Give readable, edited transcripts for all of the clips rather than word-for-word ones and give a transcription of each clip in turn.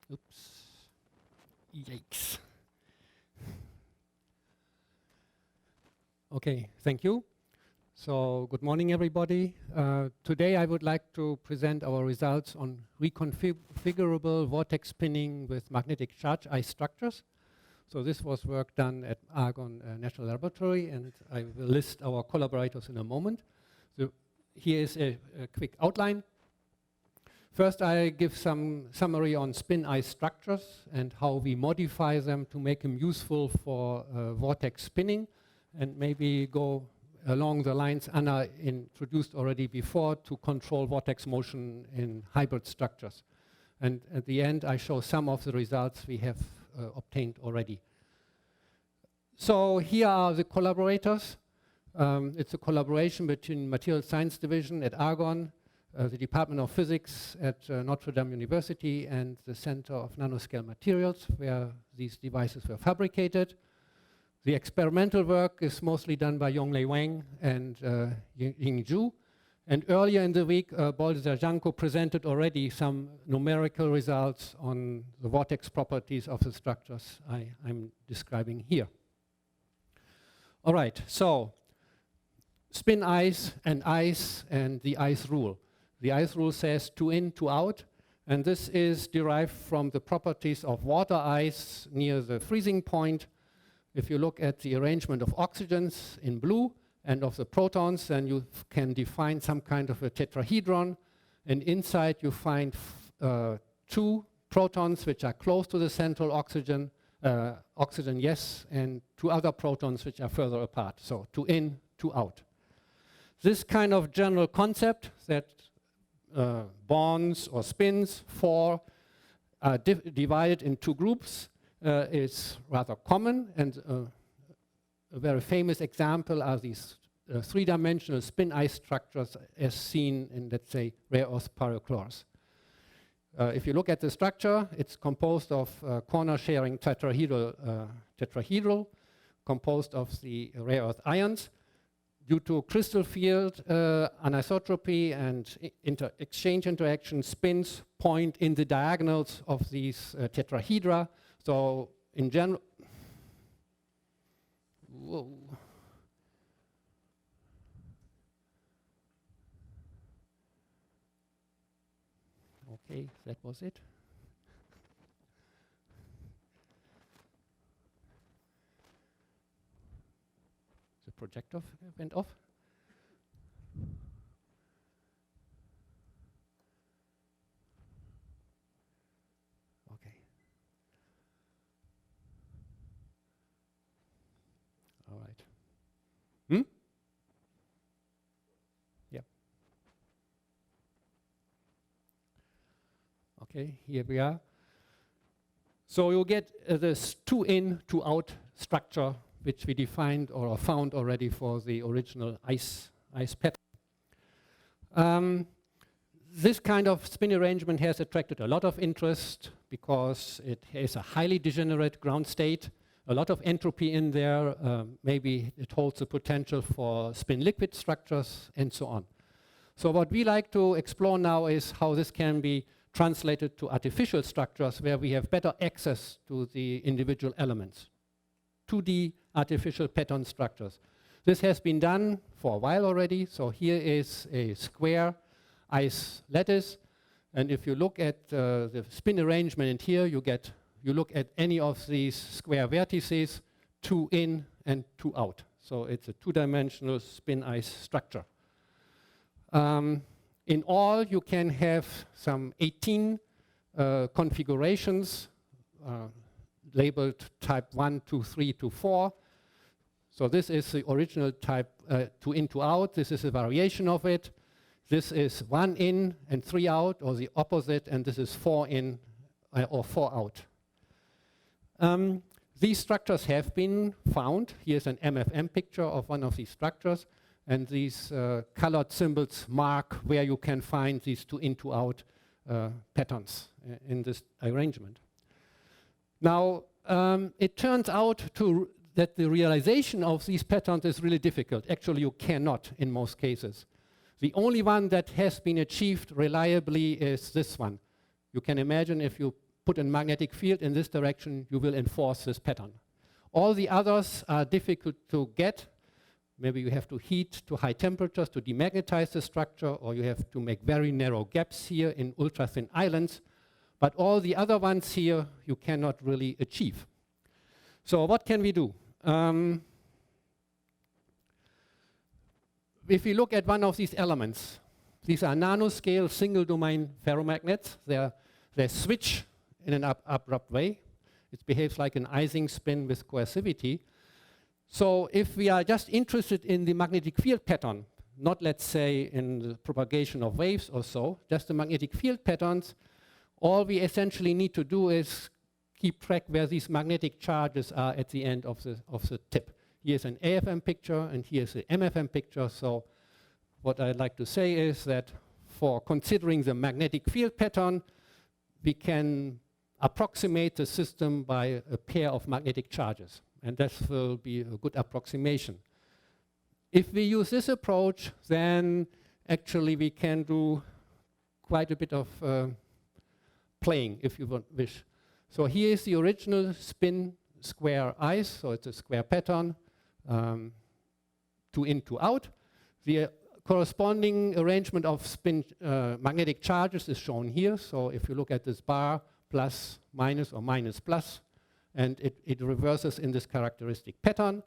Oops. Yikes. Okay, thank you. So, good morning, everybody. Today I would like to present our results on reconfigurable vortex spinning with magnetic charge ice structures. So this was work done at Argonne National Laboratory, and I will list our collaborators in a moment. So here is a quick outline. First, I give some summary on spin ice structures and how we modify them to make them useful for vortex spinning, and maybe go along the lines Anna introduced already before to control vortex motion in hybrid structures. And at the end, I show some of the results we have obtained already. So here are the collaborators. It's a collaboration between Material Science Division at Argonne, the Department of Physics at Notre Dame University, and the Center of Nanoscale Materials, where these devices were fabricated. The experimental work is mostly done by Yonglei Wang and Ying Zhu. And earlier in the week, Balthazar Janko presented already some numerical results on the vortex properties of the structures I'm describing here. All right, so spin ice and the ice rule. The ice rule says 2 in, 2 out, and this is derived from the properties of water ice near the freezing point. If you look at the arrangement of oxygens in blue and of the protons, then you can define some kind of a tetrahedron, and inside you find 2 protons which are close to the central oxygen, yes, and 2 other protons which are further apart. So 2 in, 2 out. This kind of general concept that bonds or spins are divided in 2 groups is rather common, and a very famous example are these 3-dimensional spin ice structures as seen in, let's say, rare earth pyrochlores. If you look at the structure, it's composed of corner-sharing tetrahedral composed of the rare earth ions. Due to crystal field anisotropy and exchange interaction, spins point in the diagonals of these tetrahedra. So in general, whoa. Okay, that was it. The projector went off. Okay. All right. Yeah. Okay, here we are. So you get this 2 in, 2 out structure, which we defined or found already for the original ice pattern. This kind of spin arrangement has attracted a lot of interest because it has a highly degenerate ground state, a lot of entropy in there, maybe it holds the potential for spin liquid structures, and so on. So what we like to explore now is how this can be translated to artificial structures where we have better access to the individual elements. 2D artificial pattern structures. This has been done for a while already. So here is a square ice lattice, and if you look at the spin arrangement in here, you look at any of these square vertices, 2 in and 2 out. So it's a 2-dimensional spin ice structure. In all, you can have some 18 configurations labeled type 1, 2, 3 to 4. So this is the original type 2 in, 2 out. This is a variation of it. This is 1 in and 3 out, or the opposite, and this is 4 in or 4 out. These structures have been found. Here's an MFM picture of one of these structures, and these colored symbols mark where you can find these 2 in, 2 out patterns in this arrangement. Now, it turns out that the realization of these patterns is really difficult. Actually, you cannot in most cases. The only one that has been achieved reliably is this one. You can imagine if you put a magnetic field in this direction, you will enforce this pattern. All the others are difficult to get. Maybe you have to heat to high temperatures to demagnetize the structure, or you have to make very narrow gaps here in ultra-thin islands. But all the other ones here, you cannot really achieve. So what can we do? If we look at one of these elements, these are nanoscale single-domain ferromagnets. They switch in an abrupt way. It behaves like an Ising spin with coercivity. So if we are just interested in the magnetic field pattern, not, let's say, in the propagation of waves or so, just the magnetic field patterns, all we essentially need to do is keep track where these magnetic charges are at the end of the tip. Here's an AFM picture, and here's the MFM picture. So what I'd like to say is that for considering the magnetic field pattern, we can approximate the system by a pair of magnetic charges. And this will be a good approximation. If we use this approach, then actually we can do quite a bit of playing, if you wish. So here is the original spin square ice, so it's a square pattern, 2 in, 2 out. The corresponding arrangement of spin magnetic charges is shown here. So if you look at this bar, plus, minus, or minus, plus, and it reverses in this characteristic pattern.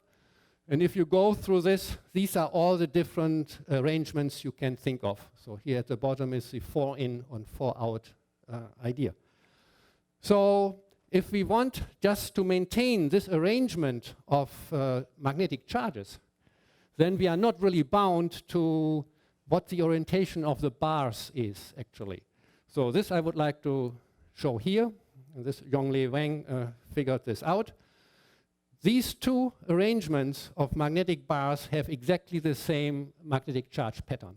And if you go through this, these are all the different arrangements you can think of. So here at the bottom is the 4 in and 4 out idea. So if we want just to maintain this arrangement of magnetic charges, then we are not really bound to what the orientation of the bars is, actually. So this I would like to show here. And this Yongle Wang figured this out. These two arrangements of magnetic bars have exactly the same magnetic charge pattern.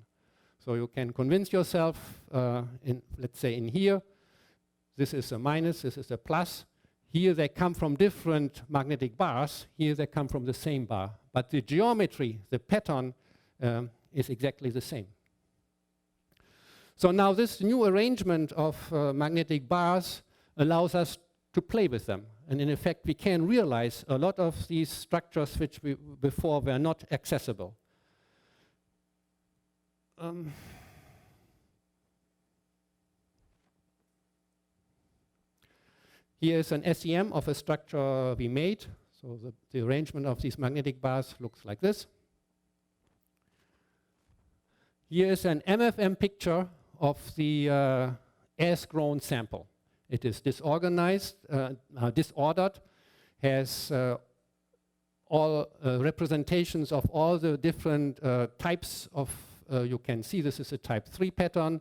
So you can convince yourself, let's say in here, this is a minus, this is a plus. Here they come from different magnetic bars. Here they come from the same bar. But the geometry, the pattern, is exactly the same. So now this new arrangement of magnetic bars allows us to play with them. And in effect, we can realize a lot of these structures which before were not accessible. Here is an SEM of a structure we made. So the arrangement of these magnetic bars looks like this. Here is an MFM picture of the as-grown sample. It is disorganized, disordered, has all representations of all the different types of, you can see this is a type 3 pattern,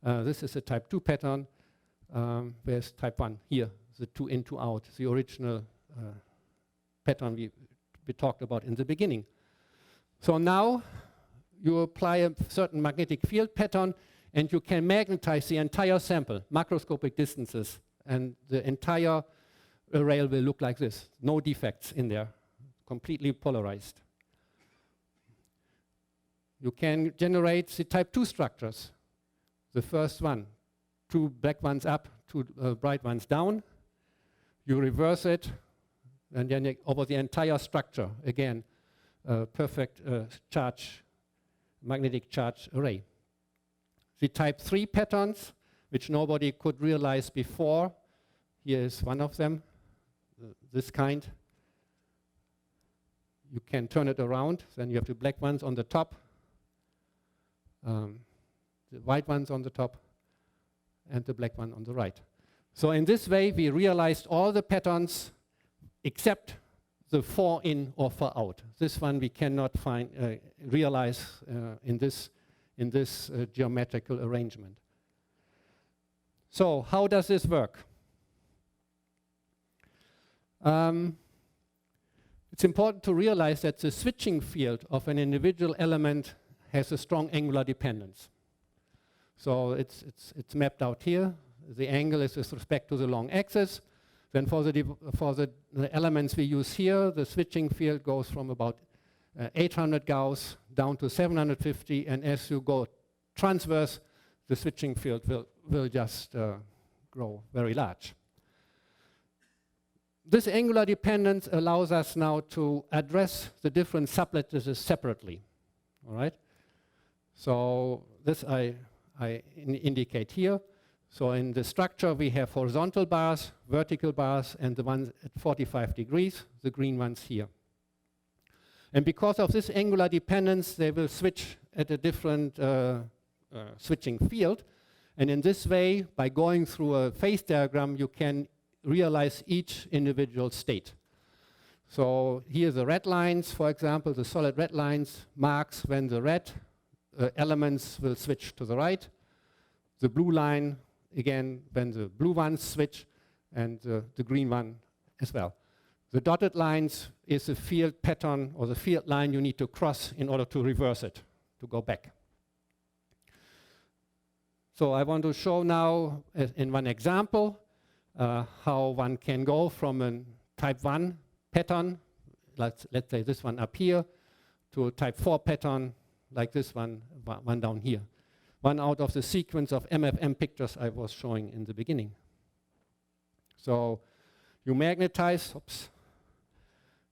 this is a type 2 pattern, where's type 1? Here, the 2 in, 2 out, the original pattern we talked about in the beginning. So now you apply a certain magnetic field pattern, and you can magnetize the entire sample, macroscopic distances, and the entire array will look like this. No defects in there, completely polarized. You can generate the type 2 structures. The first one, 2 black ones up, 2 bright ones down. You reverse it, and then over the entire structure, again, perfect charge, magnetic charge array. The type 3 patterns, which nobody could realize before. Here is one of them, this kind. You can turn it around, then you have the black ones on the top, the white ones on the top, and the black one on the right. So in this way, we realized all the patterns except the 4 in or 4 out. This one we cannot realize in this geometrical arrangement. So how does this work? It's important to realize that the switching field of an individual element has a strong angular dependence. So it's mapped out here. The angle is with respect to the long axis. Then for the elements we use here, the switching field goes from about 800 Gauss down to 750, and as you go transverse, the switching field will just grow very large. this angular dependence allows us now to address the different sublattices separately. All right? So this I indicate here. So in the structure we have horizontal bars, vertical bars, and the ones at 45 degrees, the green ones here. And because of this angular dependence, they will switch at a different switching field. And in this way, by going through a phase diagram, you can realize each individual state. So here the red lines, for example, the solid red lines marks when the red elements will switch to the right. The blue line, again, when the blue ones switch, and the green one as well. The dotted lines is the field pattern or the field line you need to cross in order to reverse it, to go back. So I want to show now in one example how one can go from a type 1 pattern, let's say this one up here, to a type 4 pattern like this one down here. One out of the sequence of MFM pictures I was showing in the beginning. So you magnetize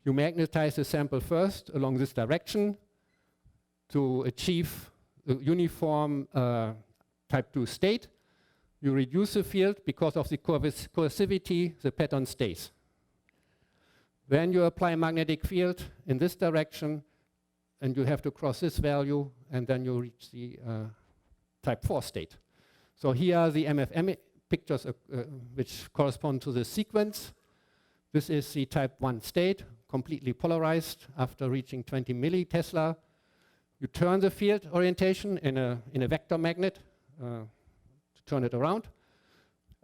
the sample first along this direction to achieve a uniform type 2 state. You reduce the field because of the coercivity, the pattern stays. Then you apply a magnetic field in this direction, and you have to cross this value, and then you reach the type 4 state. So here are the MFM pictures which correspond to the sequence. This is the type 1 state, completely polarized after reaching 20 millitesla. You turn the field orientation in a vector magnet to turn it around.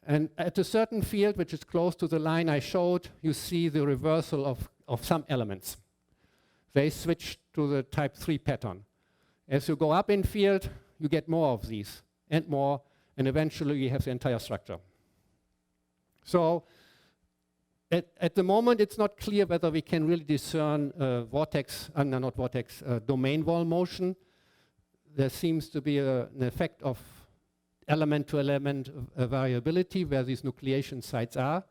And at a certain field, which is close to the line I showed, you see the reversal of some elements. They switch to the type 3 pattern. As you go up in field, you get more of these and more, and eventually you have the entire structure. So at the moment, it's not clear whether we can really discern domain wall motion. There seems to be an effect of element to element variability where these nucleation sites are.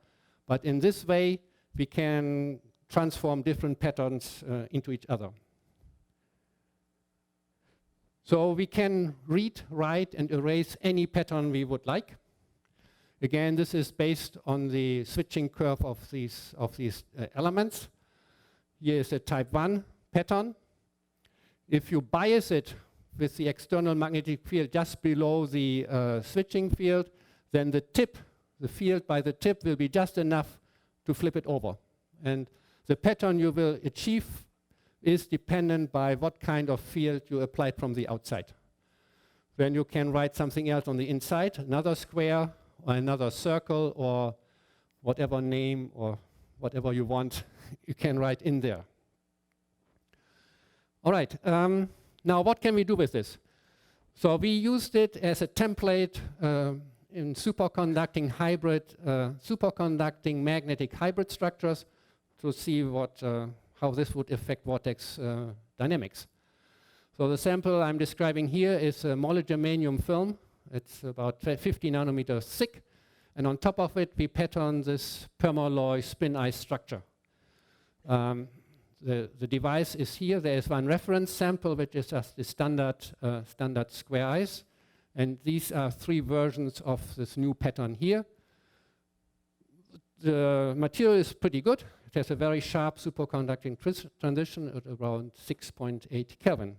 But in this way, we can transform different patterns into each other. So we can read, write, and erase any pattern we would like. Again, this is based on the switching curve of these elements. Here is a type 1 pattern. If you bias it with the external magnetic field just below the switching field, then the field by the tip will be just enough to flip it over. And the pattern you will achieve is dependent by what kind of field you applied from the outside. Then you can write something else on the inside, another square or another circle or whatever name or whatever you want, you can write in there. All right, now what can we do with this? So we used it as a template in superconducting magnetic hybrid structures to see how this would affect vortex dynamics. So the sample I'm describing here is a molygermanium film. It's about 50 nanometers thick. And on top of it, we pattern this permalloy spin ice structure. The device is here. There is one reference sample, which is just the standard square ice. And these are 3 versions of this new pattern here. The material is pretty good. It has a very sharp superconducting transition at around 6.8 Kelvin.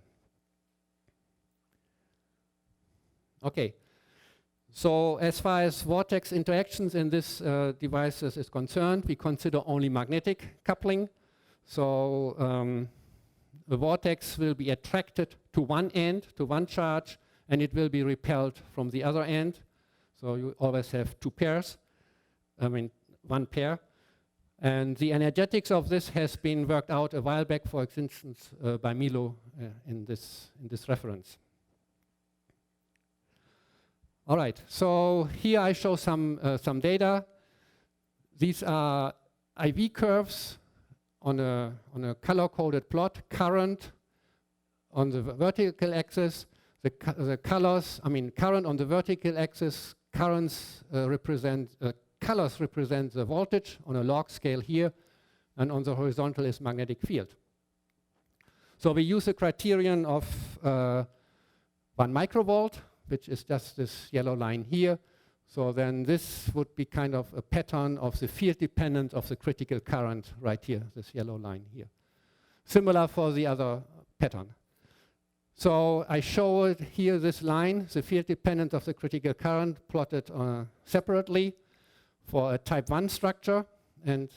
Okay, so as far as vortex interactions in this devices is concerned, we consider only magnetic coupling. So the vortex will be attracted to one end, to one charge, and it will be repelled from the other end. So you always have 2 pairs, one pair. And the energetics of this has been worked out a while back, for instance, by Milo in this reference. All right, so here I show some data. These are IV curves on a color-coded plot, current on the vertical axis, the colors, current on the vertical axis, currents represent colors represent the voltage on a log scale here, and on the horizontal is magnetic field. So we use a criterion of 1 microvolt, which is just this yellow line here. So then this would be kind of a pattern of the field dependence of the critical current right here, this yellow line here. Similar for the other pattern. So I show it here, this line, the field dependence of the critical current plotted separately for a type 1 structure and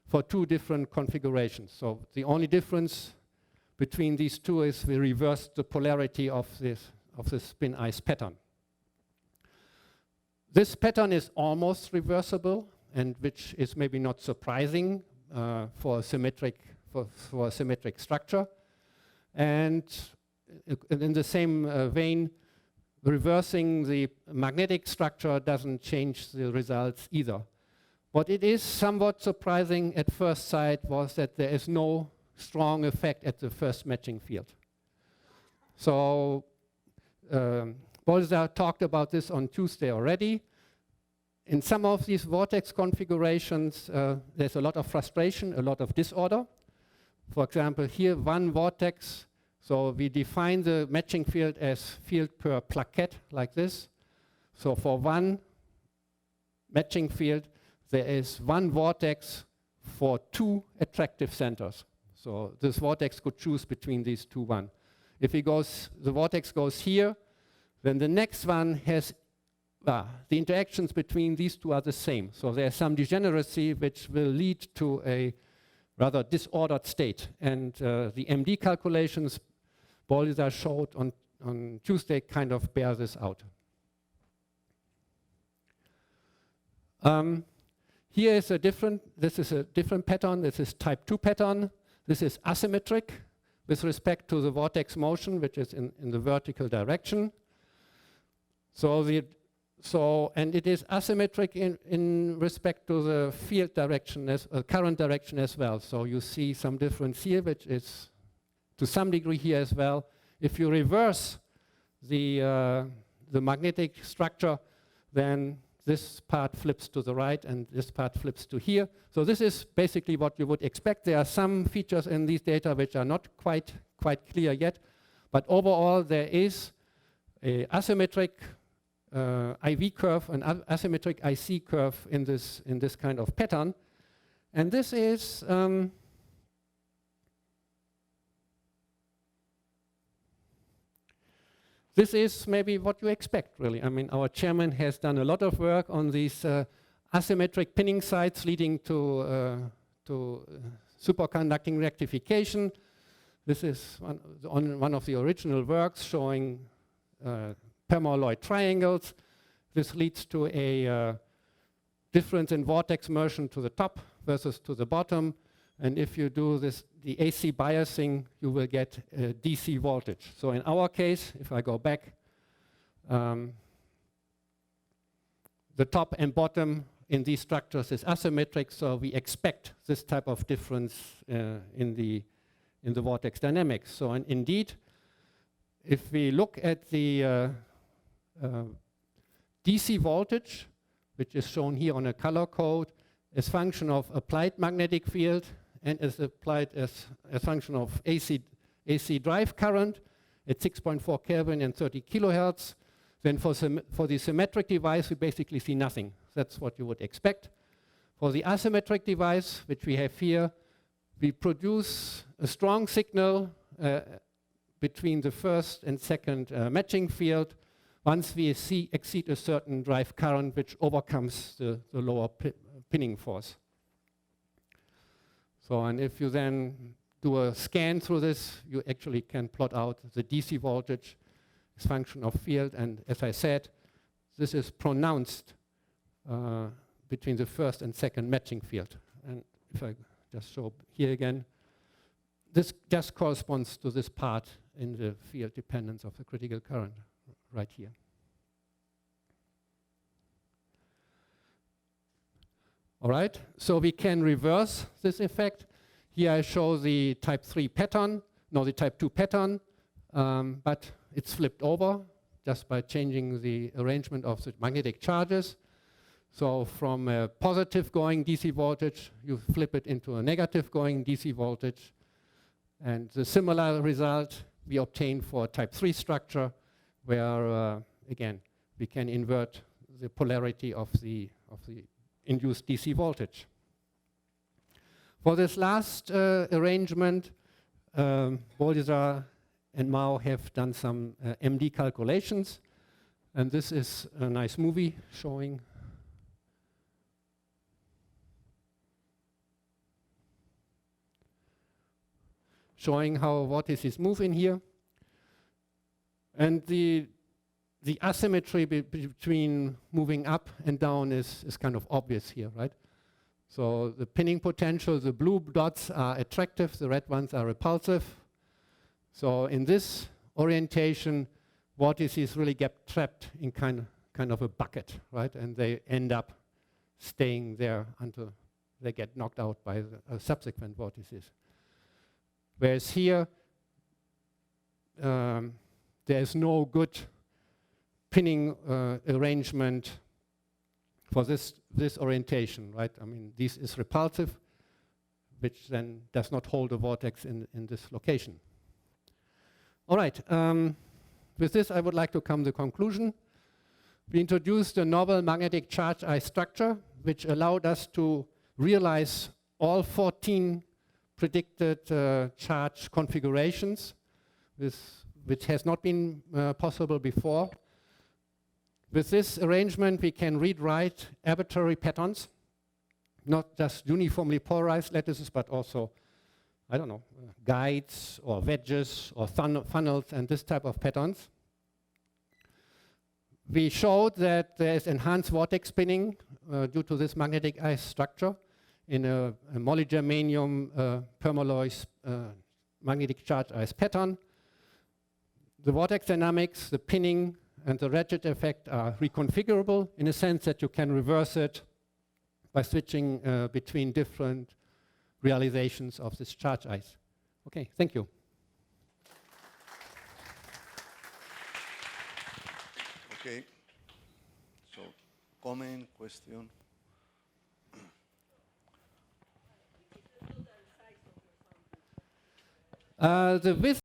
for 2 different configurations. So the only difference between these two is we reverse the polarity of this spin ice pattern. This pattern is almost reversible, and which is maybe not surprising for a symmetric structure. And in the same vein, reversing the magnetic structure doesn't change the results either. What it is somewhat surprising at first sight was that there is no strong effect at the first matching field. So Bolzar talked about this on Tuesday already. In some of these vortex configurations, there's a lot of frustration, a lot of disorder. For example, here, 1 vortex. So we define the matching field as field per plaquette, like this. So for 1 matching field, there is 1 vortex for 2 attractive centers. So this vortex could choose between these 2 1. If the vortex goes here, then the next one has, the interactions between these 2 are the same. So there's some degeneracy which will lead to a rather disordered state. And the MD calculations Bolzar showed on Tuesday kind of bear this out. Here is this is a different pattern. This is type 2 pattern. This is asymmetric with respect to the vortex motion, which is in the vertical direction. And it is asymmetric in respect to the field direction, current direction as well. So you see some difference here, which is to some degree here as well. If you reverse the magnetic structure, then this part flips to the right and this part flips to here. So this is basically what you would expect. There are some features in these data which are not quite clear yet, but overall there is a asymmetric IV curve, an asymmetric IC curve in this kind of pattern. And this is maybe what you expect, really. I mean, our chairman has done a lot of work on these asymmetric pinning sites leading to superconducting rectification. This is one of the original works showing permalloy triangles. This leads to a difference in vortex motion to the top versus to the bottom. And if you do the AC biasing, you will get a DC voltage. So in our case, if I go back, the top and bottom in these structures is asymmetric, so we expect this type of difference in the vortex dynamics. So indeed, if we look at the DC voltage, which is shown here on a color code, as function of applied magnetic field and as applied as a function of AC drive current at 6.4 Kelvin and 30 kilohertz, then for the symmetric device, we basically see nothing. That's what you would expect. For the asymmetric device, which we have here, we produce a strong signal between the first and second matching field once we exceed a certain drive current which overcomes the lower pinning force. So, and if you then do a scan through this, you actually can plot out the DC voltage as function of field. And as I said, this is pronounced between the first and second matching field. And if I just show here again, this just corresponds to this part in the field dependence of the critical current right here. All right, so we can reverse this effect. Here I show the type 3 pattern, no, the type 2 pattern, but it's flipped over just by changing the arrangement of the magnetic charges. So from a positive going DC voltage, you flip it into a negative going DC voltage. And the similar result we obtain for type 3 structure, where, again, we can invert the polarity of the induced DC voltage. For this last arrangement, Boldiger and Mao have done some MD calculations. And this is a nice movie showing how vortices move in here. And the asymmetry between moving up and down is kind of obvious here, right? So the pinning potential, the blue dots are attractive, the red ones are repulsive. So in this orientation, vortices really get trapped in kind of a bucket, right? And they end up staying there until they get knocked out by the subsequent vortices. Whereas here, there is no good pinning arrangement for this orientation, right? I mean, this is repulsive, which then does not hold a vortex in this location. All right, with this I would like to come to the conclusion. We introduced a novel magnetic charge ice structure, which allowed us to realize all 14 predicted charge configurations, which has not been possible before. With this arrangement, we can read-write arbitrary patterns, not just uniformly polarized lattices, but also, I don't know, guides or wedges or funnels and this type of patterns. We showed that there is enhanced vortex spinning due to this magnetic ice structure in a molygermanium permalloy magnetic charge ice pattern. The vortex dynamics, the pinning, and the Ratchet effect are reconfigurable in a sense that you can reverse it by switching between different realizations of this charge ice. Okay, thank you. Okay, so comment, question? The width